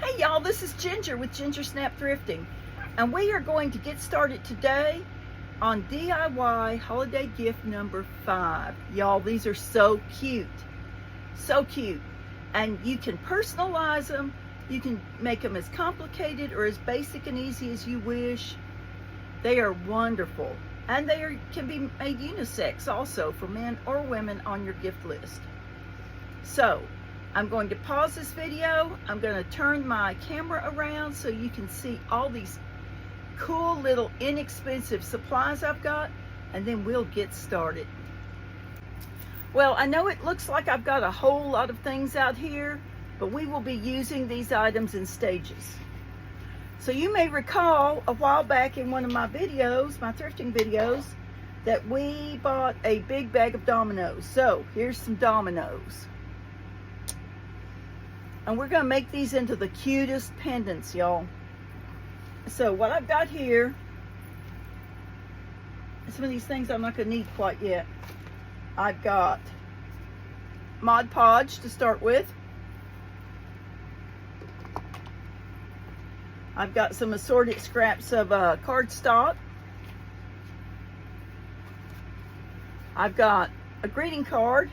Hey y'all, this is Ginger with Ginger Snap Thrifting, and we are going to get started today on DIY holiday gift number 5. Y'all, these are so cute, and you can personalize them. You can make them as complicated or as basic and easy as you wish. They are wonderful, and can be made unisex also for men or women on your gift list. So I'm going to pause this video. I'm going to turn my camera around so you can see all these cool little inexpensive supplies I've got, and then we'll get started. Well, I know it looks like I've got a whole lot of things out here, but we will be using these items in stages. So you may recall a while back in one of my videos, my thrifting videos, that we bought a big bag of Dominoes. So here's some Dominoes. And we're going to make these into the cutest pendants, y'all. So what I've got here, some of these things I'm not going to need quite yet. I've got Mod Podge to start with. I've got some assorted scraps of cardstock. I've got a greeting card,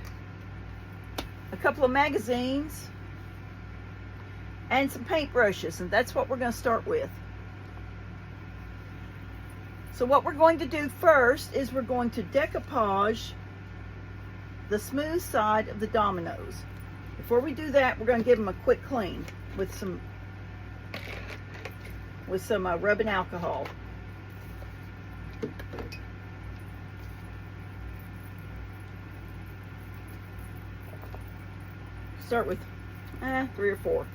a couple of magazines, and some paintbrushes, and that's what we're going to start with. So what we're going to do first is we're going to decoupage the smooth side of the Dominoes. Before we do that, we're going to give them a quick clean with some rubbing alcohol. Start with 3 or 4.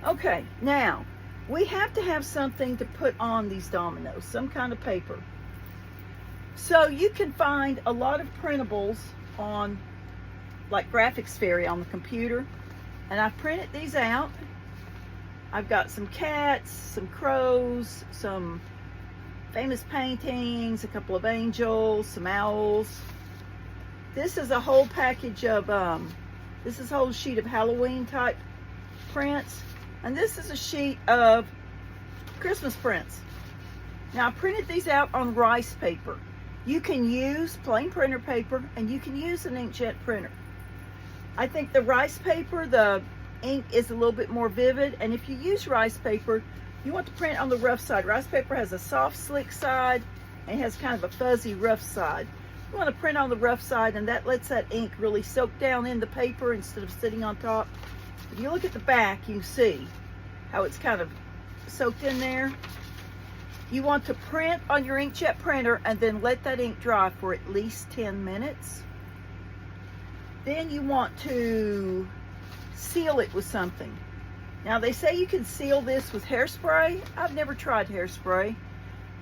Okay, now we have to have something to put on these Dominoes, some kind of paper. So you can find a lot of printables on, like Graphics Fairy on the computer, and I've printed these out. I've got some cats, some crows, some famous paintings, a couple of angels, some owls. This is a whole package of, this is a whole sheet of Halloween type prints. And this is a sheet of Christmas prints. Now I printed these out on rice paper. You can use plain printer paper, and you can use an inkjet printer. I think the rice paper, the ink is a little bit more vivid, and if you use rice paper, you want to print on the rough side. Rice paper has a soft, slick side, and has kind of a fuzzy, rough side. You want to print on the rough side, and that lets that ink really soak down in the paper instead of sitting on top. If you look at the back, you can see how it's kind of soaked in there. You want to print on your inkjet printer and then let that ink dry for at least 10 minutes. Then you want to seal it with something. Now they say you can seal this with hairspray. I've never tried hairspray.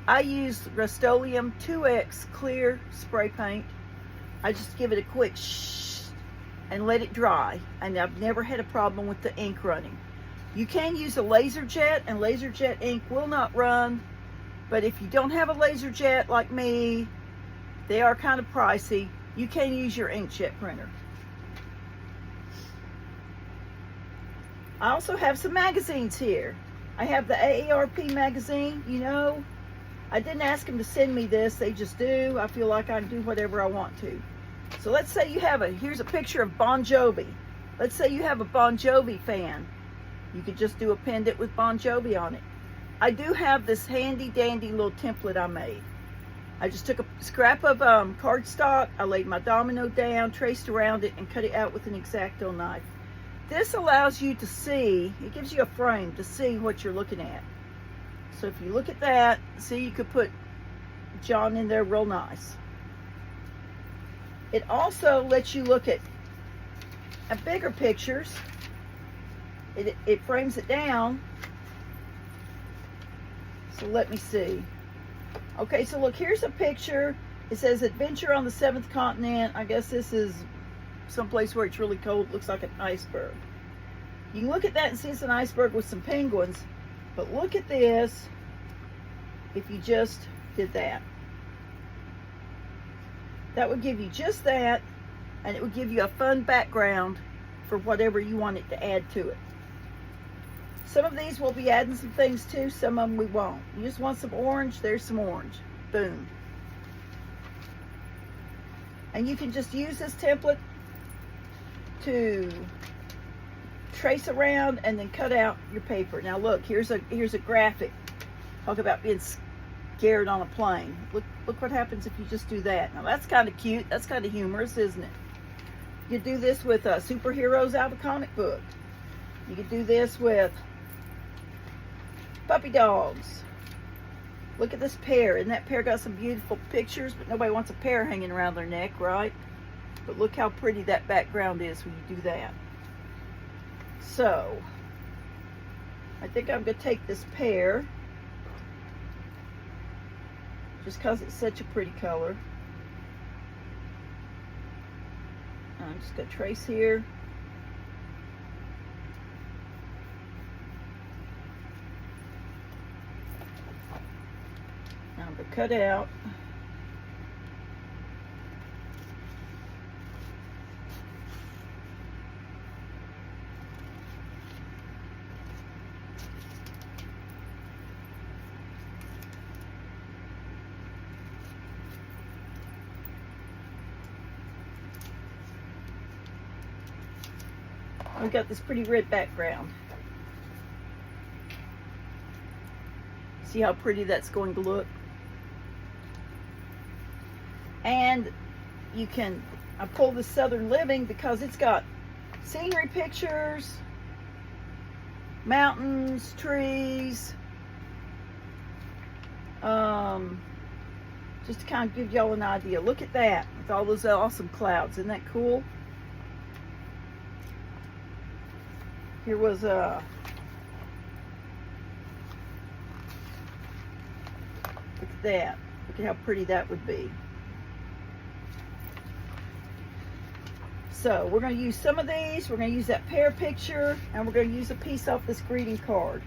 I use Rust-Oleum 2X clear spray paint. I just give it a quick shh and let it dry, and I've never had a problem with the ink running. You can use a laser jet, and laser jet ink will not run, but if you don't have a laser jet like me, they are kind of pricey. You can use your inkjet printer. I also have some magazines here. I have the AARP magazine. You know, I didn't ask them to send me this, they just do. I feel like I can do whatever I want to. So let's say you have here's a picture of Bon Jovi. Let's say you have a Bon Jovi fan. You could just do a pendant with Bon Jovi on it. I do have this handy dandy little template I made. I just took a scrap of cardstock, I laid my domino down, traced around it, and cut it out with an X-Acto knife. This allows you to see, it gives you a frame to see what you're looking at. So if you look at that, see, you could put John in there real nice. It also lets you look at bigger pictures. It frames it down. So let me see. Okay, so look, here's a picture. It says Adventure on the 7th Continent. I guess this is someplace where it's really cold. Looks like an iceberg. You can look at that and see it's an iceberg with some penguins. But look at this if you just did that. That would give you just that, and it would give you a fun background for whatever you want it to add to it. Some of these we'll be adding some things to, some of them we won't. You just want some orange, there's some orange. Boom. And you can just use this template to trace around and then cut out your paper. Now look, here's a graphic. Talk about being scared on a plane. Look what happens if you just do that. Now that's kind of cute. That's kind of humorous, isn't it? You could do this with superheroes out of a comic book. You could do this with puppy dogs. Look at this pear. And that pear got some beautiful pictures, but nobody wants a pear hanging around their neck, right? But look how pretty that background is when you do that. So, I think I'm going to take this pear, just because it's such a pretty color. I'm just going to trace here. Now I'm going to cut out. We've got this pretty red background. See how pretty that's going to look? And you can, I pulled the Southern Living because it's got scenery pictures, mountains, trees, just to kind of give y'all an idea. Look at that, with all those awesome clouds. Isn't that cool? Here was a, look at that. Look at how pretty that would be. So we're going to use some of these. We're going to use that pear picture, and we're going to use a piece off this greeting card.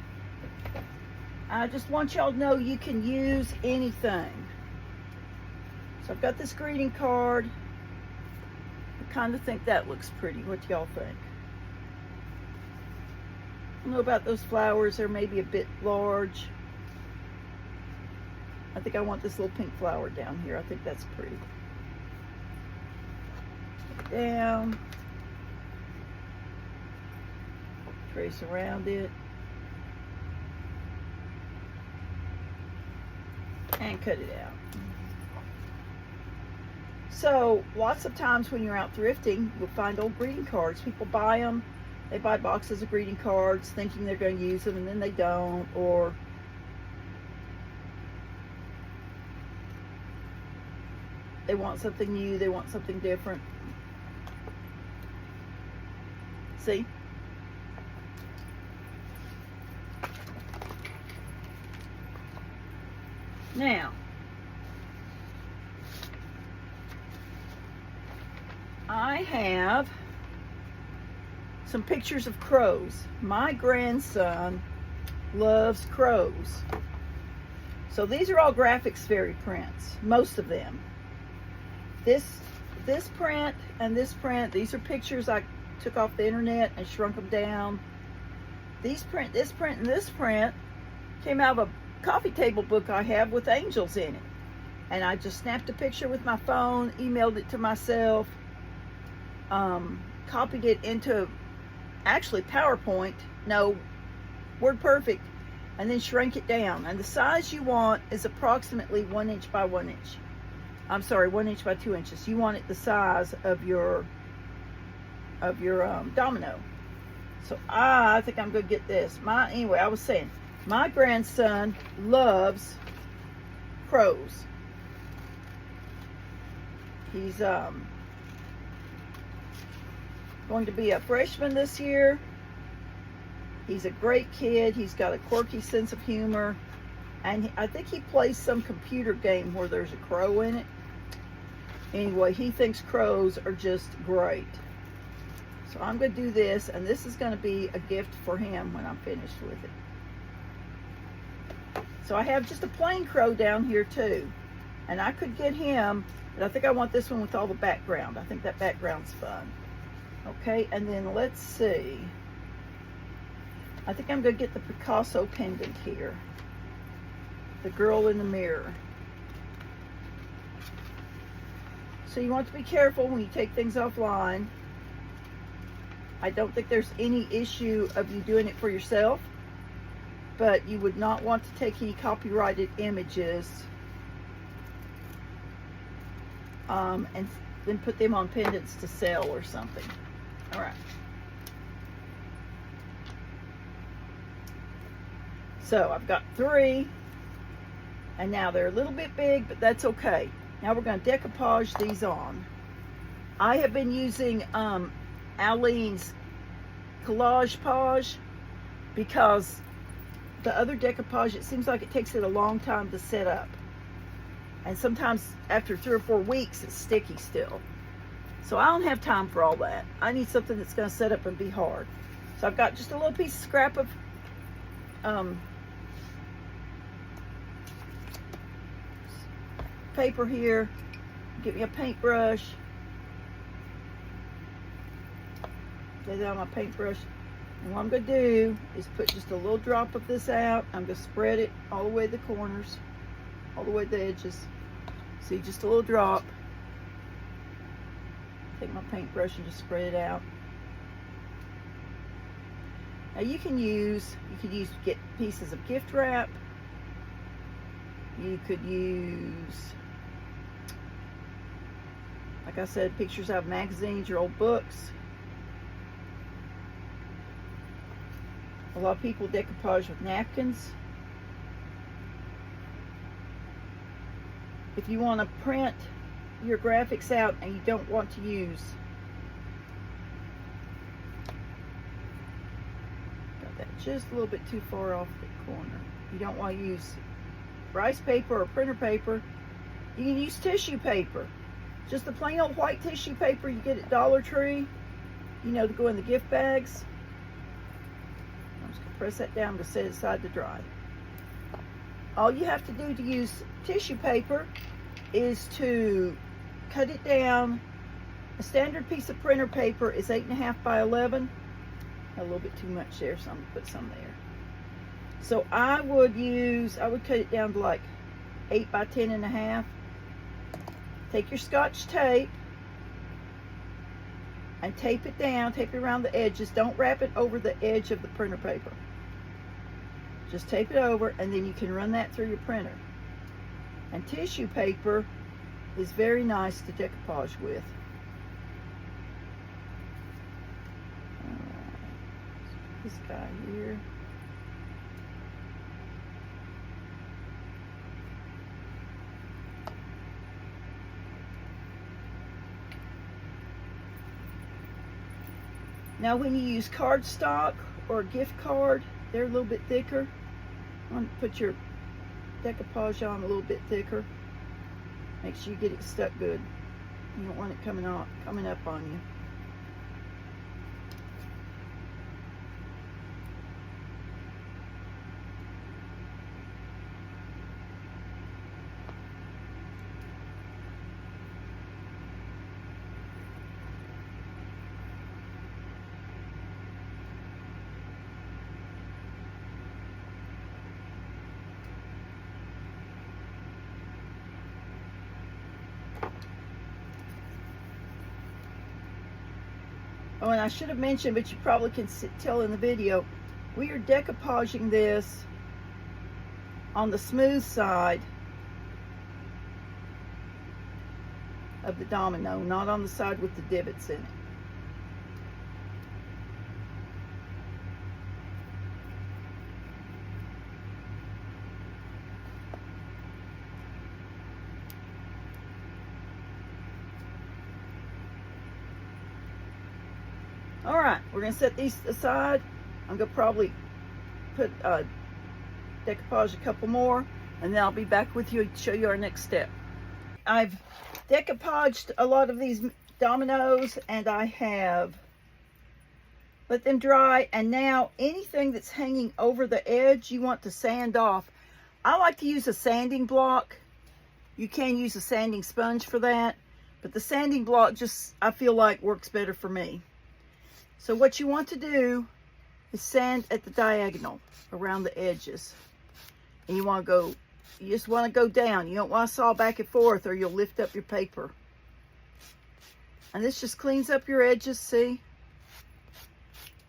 I just want y'all to know you can use anything. So I've got this greeting card. I kind of think that looks pretty. What do y'all think? I don't know about those flowers. They're maybe a bit large. I think I want this little pink flower down here. I think that's pretty. Down. Trace around it. And cut it out. So, lots of times when you're out thrifting, you'll find old greeting cards. People buy them. They buy boxes of greeting cards thinking they're going to use them, and then they don't, or they want something new, they want something different. See? Now, I have some pictures of crows. My grandson loves crows. So these are all graphics fairy prints, most of them. This print and this print, these are pictures I took off the internet and shrunk them down. This print, and this print came out of a coffee table book I have with angels in it. And I just snapped a picture with my phone, emailed it to myself, copied it into actually PowerPoint, no, WordPerfect, and then shrank it down. And the size you want is approximately 1 inch by 1 inch. I'm sorry, 1 inch by 2 inches. You want it the size of your domino. So I think I'm gonna get this. Anyway, I was saying, my grandson loves crows. He's going to be a freshman this year. He's a great kid. He's got a quirky sense of humor. And I think he plays some computer game where there's a crow in it. Anyway, he thinks crows are just great. So I'm going to do this, and this is going to be a gift for him when I'm finished with it. So I have just a plain crow down here too. And I could get him But I think I want this one with all the background. I think that background's fun. Okay, and then let's see. I think I'm going to get the Picasso pendant here. The girl in the mirror. So you want to be careful when you take things offline. I don't think there's any issue of you doing it for yourself, but you would not want to take any copyrighted images and then put them on pendants to sell or something. All right. So I've got 3, and now they're a little bit big, but that's okay. Now we're going to decoupage these on. I have been using Aleene's Collage Page because the other decoupage, it seems like it takes it a long time to set up. And sometimes after 3 or 4 weeks, it's sticky still. So I don't have time for all that. I need something that's going to set up and be hard. So I've got just a little piece of scrap of paper here. Get me a paintbrush. Lay down my paintbrush. And what I'm going to do is put just a little drop of this out. I'm going to spread it all the way to the corners, all the way to the edges. See, just a little drop. Take my paintbrush and just spread it out. Now you could get pieces of gift wrap. You could use, like I said, pictures out of magazines or old books. A lot of people decoupage with napkins. If you want to print your graphics out and you don't want to use, got that just a little bit too far off the corner. You don't want to use rice paper or printer paper. You can use tissue paper. Just the plain old white tissue paper you get at Dollar Tree, you know, to go in the gift bags. I'm just going to press that down to set it aside to dry. All you have to do to use tissue paper is to cut it down. A standard piece of printer paper is 8.5 by 11. A little bit too much there, so I'm going to put some there. So I would cut it down to like 8 by 10.5. Take your Scotch tape and tape it down, tape it around the edges. Don't wrap it over the edge of the printer paper. Just tape it over, and then you can run that through your printer. And tissue paper is very nice to decoupage with. This guy here. Now when you use cardstock or a gift card, they're a little bit thicker. You want to put your decoupage on a little bit thicker. Make sure you get it stuck good. You don't want it coming up on you. Oh, and I should have mentioned, but you probably can tell in the video, we are decoupaging this on the smooth side of the domino, not on the side with the divots in it. All right, we're going to set these aside. I'm going to probably put decoupage a couple more, and then I'll be back with you to show you our next step. I've decoupaged a lot of these dominoes, and I have let them dry, and now anything that's hanging over the edge you want to sand off. I like to use a sanding block You can use a sanding sponge for that, but the sanding block just, I feel like, works better for me. So what you want to do is sand at the diagonal around the edges. And you just want to go down. You don't want to saw back and forth or you'll lift up your paper. And this just cleans up your edges, see?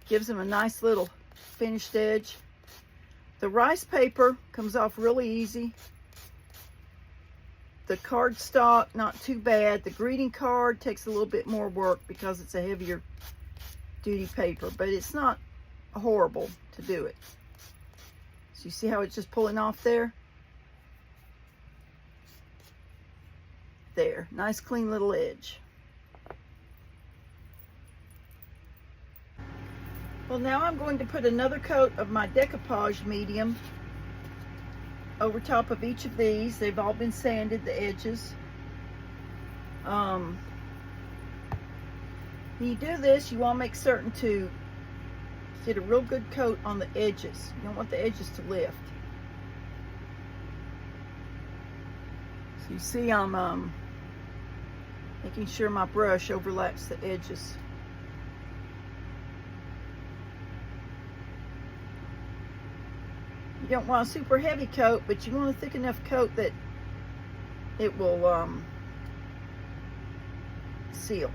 Gives them a nice little finished edge. The rice paper comes off really easy. The cardstock, not too bad. The greeting card takes a little bit more work because it's a heavier duty paper, but it's not horrible to do it. So you see how it's just pulling off there? There, nice clean little edge. Well, now I'm going to put another coat of my decoupage medium over top of each of these. They've all been sanded, the edges. When you do this, you want to make certain to get a real good coat on the edges. You don't want the edges to lift. So you see I'm making sure my brush overlaps the edges. You don't want a super heavy coat, but you want a thick enough coat that it will seal.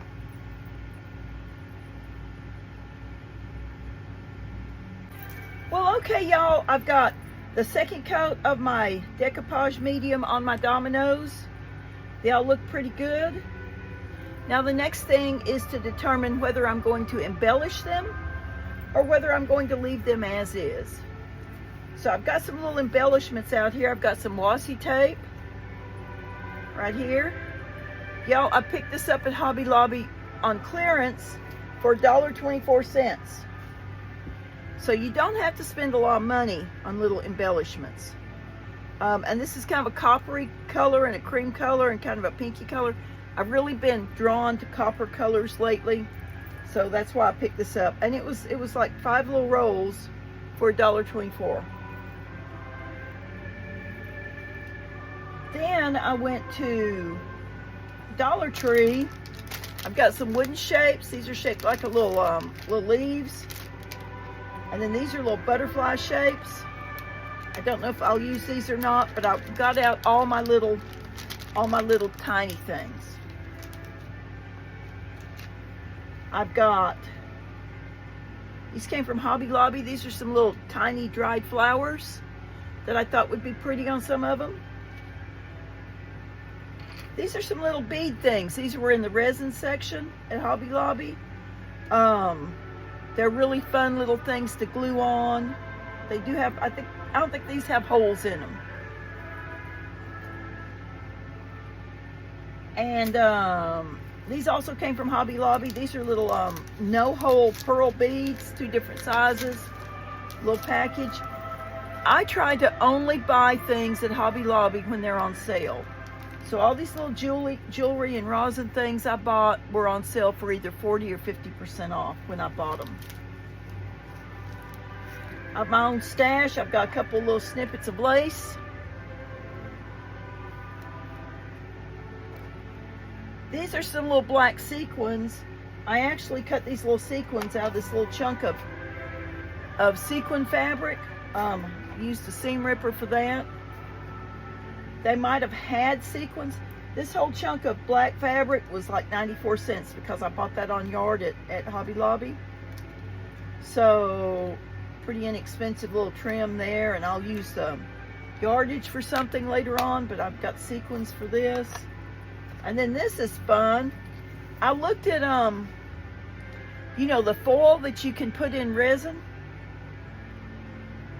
Well, okay, y'all, I've got the second coat of my decoupage medium on my dominoes. They all look pretty good. Now the next thing is to determine whether I'm going to embellish them or whether I'm going to leave them as is. So I've got some little embellishments out here. I've got some washi tape right here. Y'all, I picked this up at Hobby Lobby on clearance for $1.24. So you don't have to spend a lot of money on little embellishments. And this is kind of a coppery color and a cream color and kind of a pinky color. I've really been drawn to copper colors lately, so that's why I picked this up. And it was like 5 little rolls for $1.24. Then I went to Dollar Tree. I've got some wooden shapes. These are shaped like a little leaves. And then these are little butterfly shapes. I don't know if I'll use these or not, but I've got out all my little tiny things. I've got, these came from Hobby Lobby. These are some little tiny dried flowers that I thought would be pretty on some of them. These are some little bead things. These were in the resin section at Hobby Lobby. They're really fun little things to glue on. They do have, I don't think these have holes in them. And these also came from Hobby Lobby. These are little no-hole pearl beads, 2 different sizes, little package. I try to only buy things at Hobby Lobby when they're on sale. So all these little jewelry and rosin things I bought were on sale for either 40 or 50% off when I bought them. I have my own stash. I've got a couple little snippets of lace. These are some little black sequins. I actually cut these little sequins out of this little chunk of sequin fabric. Used a seam ripper for that. They might have had sequins. This whole chunk of black fabric was like 94 cents because I bought that on yard at Hobby Lobby. So pretty inexpensive little trim there, and I'll use yardage for something later on, but I've got sequins for this. And then this is fun. I looked at you know, the foil that you can put in resin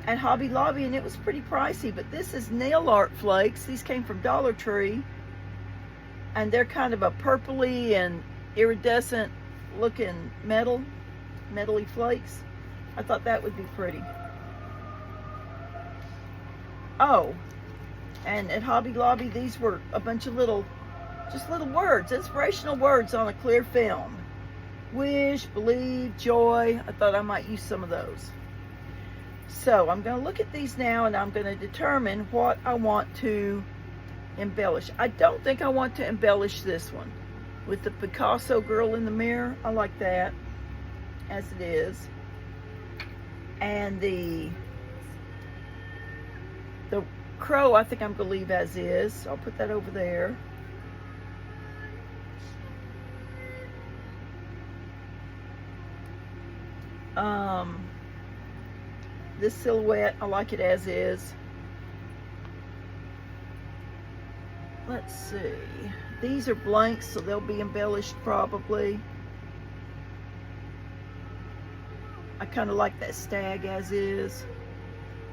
at Hobby Lobby, and it was pretty pricey, but this is nail art flakes. These came from Dollar Tree, and they're kind of a purpley and iridescent looking metally flakes. I thought that would be pretty. Oh, and at Hobby Lobby, these were a bunch of just little words, inspirational words on a clear film. Wish, believe, joy. I thought I might use some of those. So I'm going to look at these now, and I'm going to determine what I want to embellish. I don't think I want to embellish this one with the Picasso girl in the mirror. I like that as it is. And the crow, I think I'm going to leave as is. So I'll put that over there. This silhouette, I like it as is. Let's see. These are blanks, so they'll be embellished probably. I kind of like that stag as is.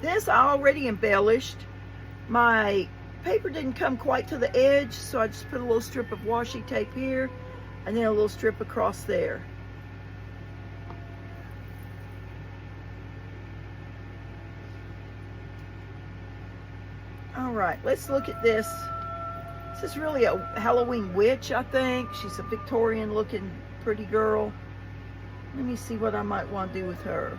This I already embellished. My paper didn't come quite to the edge, so I just put a little strip of washi tape here and then a little strip across there. All right, let's look at this. This is really a Halloween witch, I think. She's a Victorian looking pretty girl. Let me see what I might want to do with her.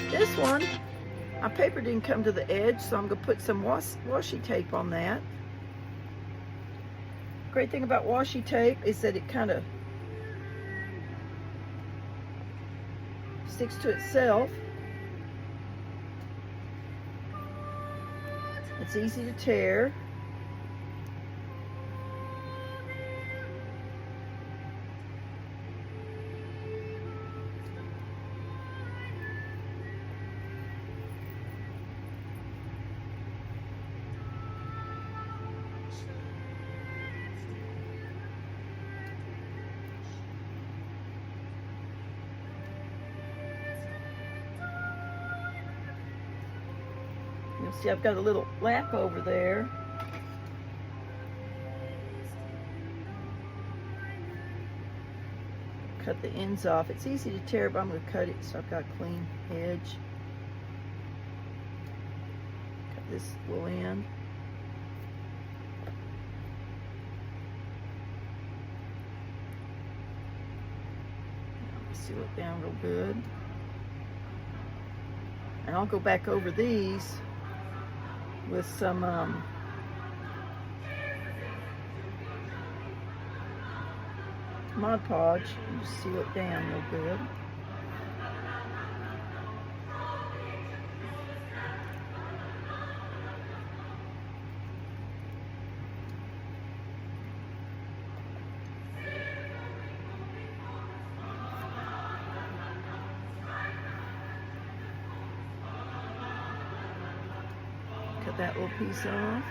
This one, my paper didn't come to the edge, so I'm going to put some washi tape on that. Great thing about washi tape is that it kind of sticks to itself. It's easy to tear. You'll see I've got a little lap over there. Cut the ends off. It's easy to tear, but I'm going to cut it so I've got a clean edge. Cut this little end. Seal it down real good. And I'll go back over these with some Mod Podge and just seal it down real good. Cut that little piece off.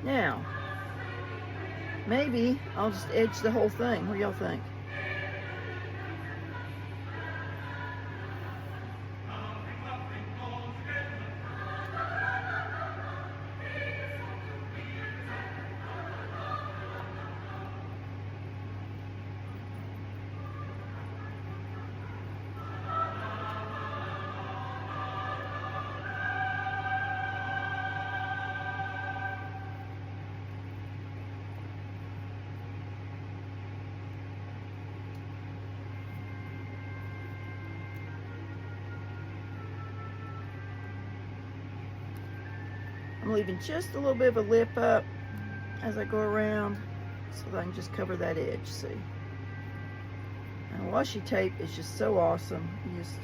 Now, maybe I'll just edge the whole thing. What do y'all think? I'm leaving just a little bit of a lip up as I go around so that I can just cover that edge, see. And washi tape is just so awesome. You just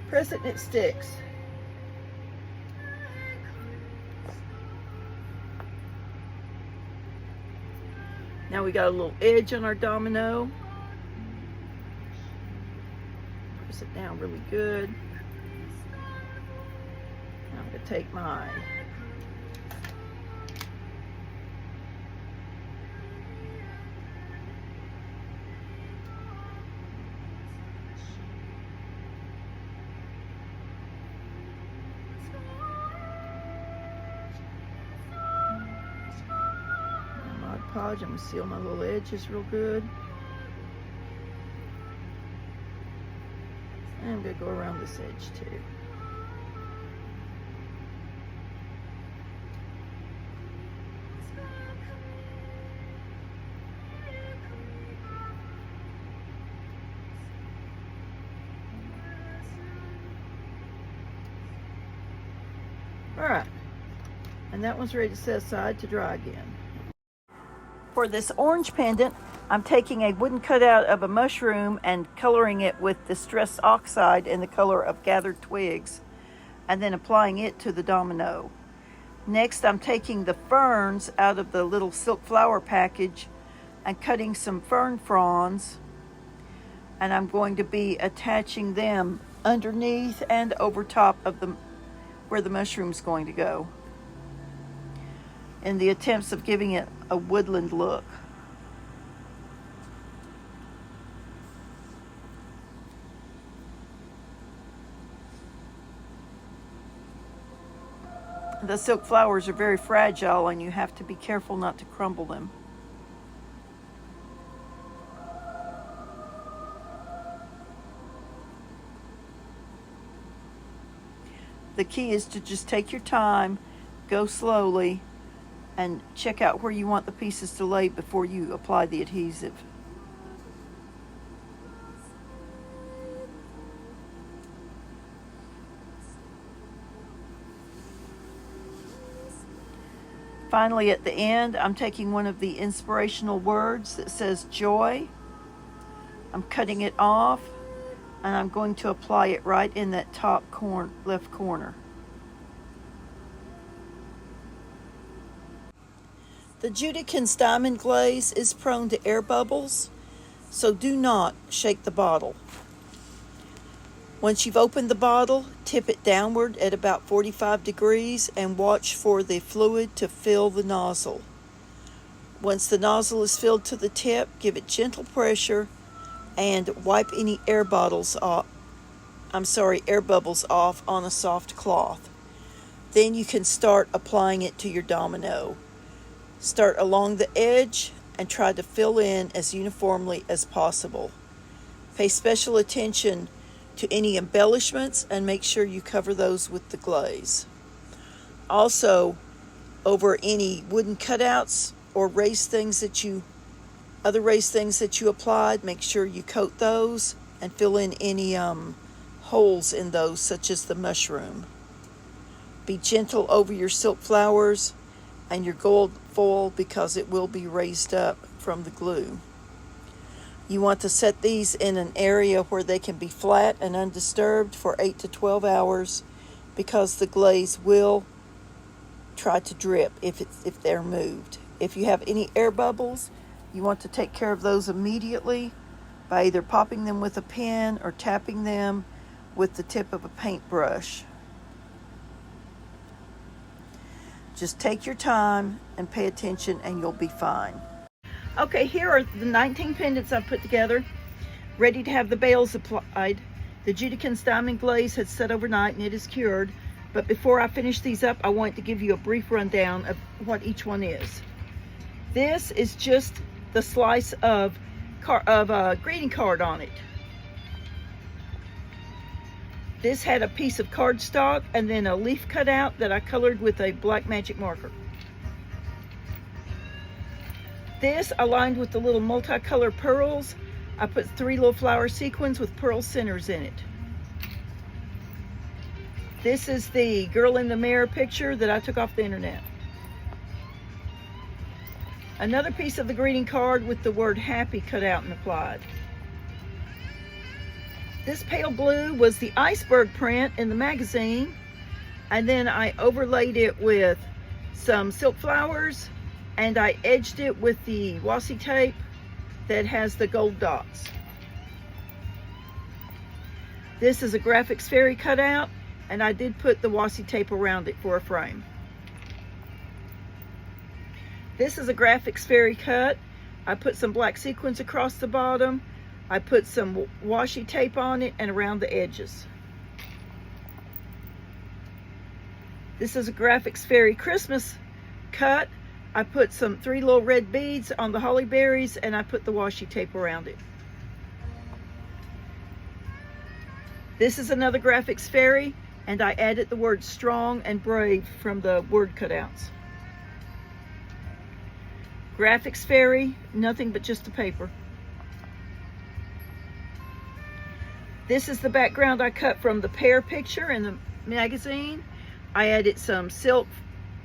Press it and it sticks. Now we got a little edge on our domino. Press it down really good. Now I'm going to take my Podge. I'm going to seal my little edges real good. And I'm going to go around this edge too. Alright, and that one's ready to set aside to dry again. For this orange pendant, I'm taking a wooden cutout of a mushroom and coloring it with distress oxide in the color of gathered twigs, and then applying it to the domino. Next, I'm taking the ferns out of the little silk flower package and cutting some fern fronds, and I'm going to be attaching them underneath and over top of where the mushroom's going to go, in the attempts of giving it a woodland look. The silk flowers are very fragile and you have to be careful not to crumble them. The key is to just take your time, go slowly, and check out where you want the pieces to lay before you apply the adhesive. Finally, at the end, I'm taking one of the inspirational words that says joy. I'm cutting it off, and I'm going to apply it right in that top left corner. The Judikins diamond glaze is prone to air bubbles, so do not shake the bottle. Once you've opened the bottle, tip it downward at about 45 degrees and watch for the fluid to fill the nozzle. Once the nozzle is filled to the tip, give it gentle pressure and wipe any air bubbles off on a soft cloth. Then you can start applying it to your domino. Start along the edge and try to fill in as uniformly as possible. Pay special attention to any embellishments and make sure you cover those with the glaze. Also, over any wooden cutouts or other raised things that you applied, make sure you coat those and fill in any holes in those, such as the mushroom. Be gentle over your silk flowers and your gold foil because it will be raised up from the glue. You want to set these in an area where they can be flat and undisturbed for 8 to 12 hours because the glaze will try to drip if they're moved. If you have any air bubbles, you want to take care of those immediately by either popping them with a pen or tapping them with the tip of a paintbrush. Just take your time and pay attention and you'll be fine. Okay, here are the 19 pendants I've put together, ready to have the bales applied. The Judikins diamond glaze had set overnight and it is cured, but before I finish these up, I want to give you a brief rundown of what each one is. This is just the slice of a greeting card on it. This had a piece of cardstock and then a leaf cutout that I colored with a black magic marker. This, aligned with the little multicolored pearls, I put 3 little flower sequins with pearl centers in it. This is the girl in the mirror picture that I took off the internet. Another piece of the greeting card with the word happy cut out and applied. This pale blue was the iceberg print in the magazine, and then I overlaid it with some silk flowers, and I edged it with the washi tape that has the gold dots. This is a graphics fairy cutout, and I did put the washi tape around it for a frame. This is a graphics fairy cut. I put some black sequins across the bottom. I put some washi tape on it and around the edges. This is a graphics fairy Christmas cut. I put some 3 little red beads on the holly berries, and I put the washi tape around it. This is another graphics fairy, and I added the word strong and brave from the word cutouts. Graphics fairy, nothing but just a paper. This is the background I cut from the pear picture in the magazine. I added some silk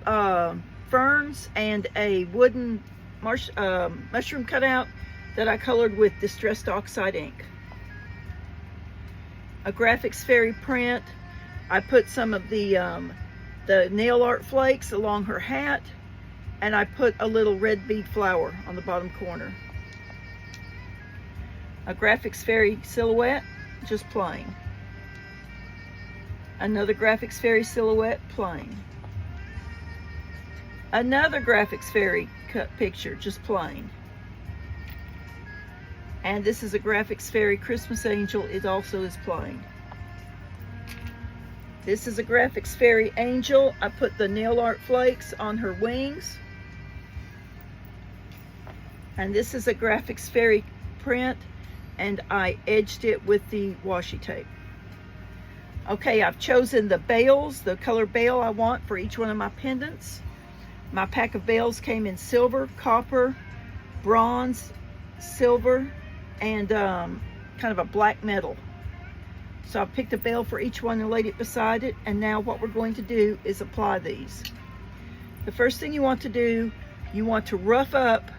ferns and a wooden mushroom cutout that I colored with distressed oxide ink. A graphics fairy print. I put some of the nail art flakes along her hat, and I put a little red bead flower on the bottom corner. A graphics fairy silhouette, just plain. Another graphics fairy silhouette, plain. Another graphics fairy cut picture, just plain. And this is a graphics fairy Christmas angel. It also is plain. This is a graphics fairy angel. I put the nail art flakes on her wings. And this is a graphics fairy print, and I edged it with the washi tape. Okay, I've chosen the bails, the color bail I want for each one of my pendants. My pack of bails came in silver, copper, bronze, silver, and kind of a black metal. So I picked a bail for each one and laid it beside it, and now what we're going to do is apply these. The first thing you want to do, you want to rough up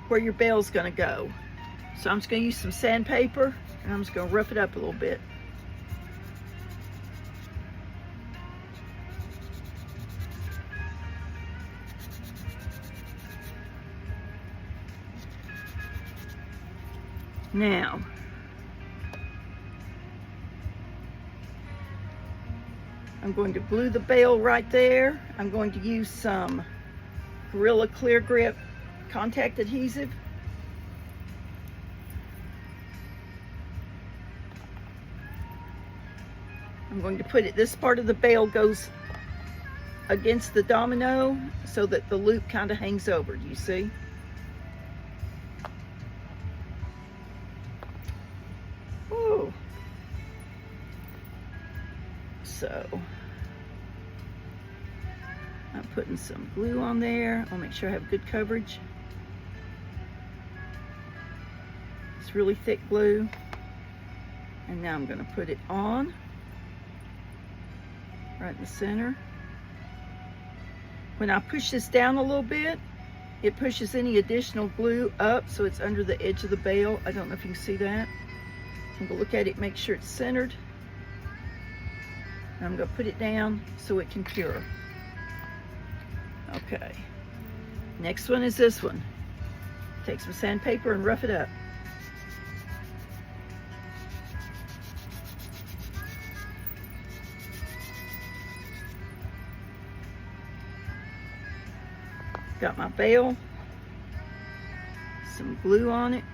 where your bail's going to go. So I'm just going to use some sandpaper, and I'm just going to rough it up a little bit. Now, I'm going to glue the bail right there. I'm going to use some Gorilla Clear Grip contact adhesive. I'm going to put it, this part of the bail goes against the domino so that the loop kind of hangs over. Do you see? Ooh. So I'm putting some glue on there. I'll make sure I have good coverage. It's really thick glue. And now I'm going to put it on right in the center. When I push this down a little bit, it pushes any additional glue up so it's under the edge of the bail. I don't know if you can see that. I'm going to look at it, make sure it's centered. And I'm going to put it down so it can cure. Okay. Next one is this one. Take some sandpaper and rough it up. Got my bail, some glue on it.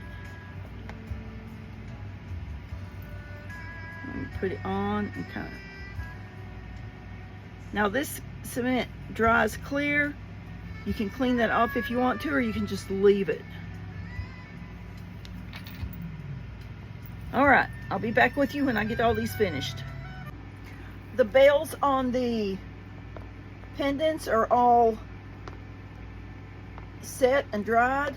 And put it on and kind of. Now this cement dries clear. You can clean that off if you want to, or you can just leave it. All right, I'll be back with you when I get all these finished. The bails on the pendants are all set and dried.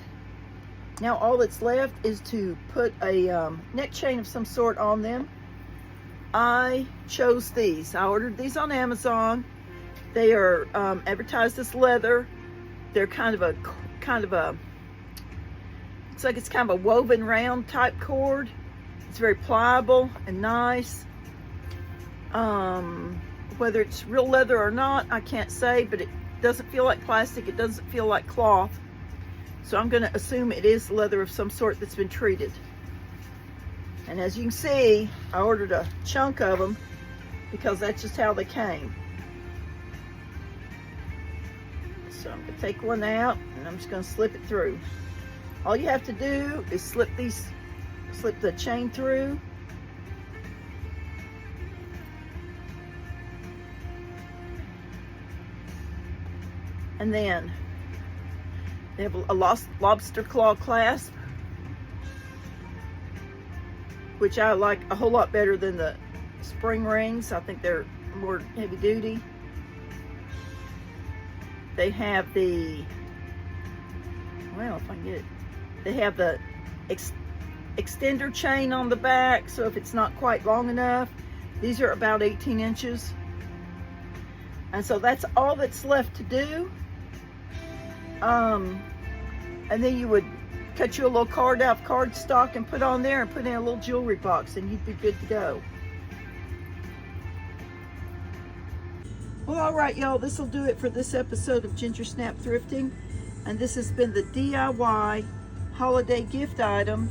Now all that's left is to put a neck chain of some sort on them. I chose these. I ordered these on Amazon. They are advertised as leather. They're kind of a looks like it's kind of a woven round type cord. It's It's very pliable and nice. Whether it's real leather or not, I can't say, but it doesn't feel like plastic. It doesn't feel like cloth. So I'm going to assume it is leather of some sort that's been treated. And as you can see, I ordered a chunk of them because that's just how they came. So I'm going to take one out and I'm just going to slip it through. All you have to do is slip the chain through. And then they have a lobster claw clasp, which I like a whole lot better than the spring rings. I think they're more heavy duty. They have the, well, if I can get it, they have the extender chain on the back, so if it's not quite long enough, these are about 18 inches. And so that's all that's left to do. And then you would cut you a little card out of cardstock and put on there and put in a little jewelry box and you'd be good to go. Well, all right, y'all, this will do it for this episode of Ginger Snap Thrifting. And this has been the DIY holiday gift item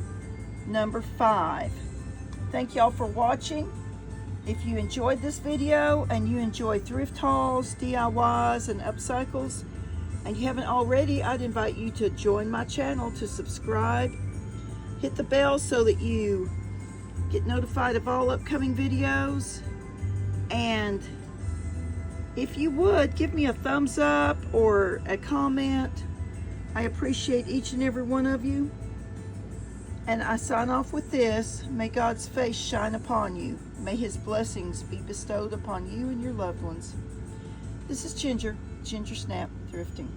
number 5. Thank y'all for watching. If you enjoyed this video and you enjoy thrift hauls, DIYs, and upcycles, and you haven't already, I'd invite you to join my channel, to subscribe, hit the bell so that you get notified of all upcoming videos, and if you would, give me a thumbs up or a comment. I appreciate each and every one of you. And I sign off with this: may God's face shine upon you. May his blessings be bestowed upon you and your loved ones. This is Ginger Snap Thrifting.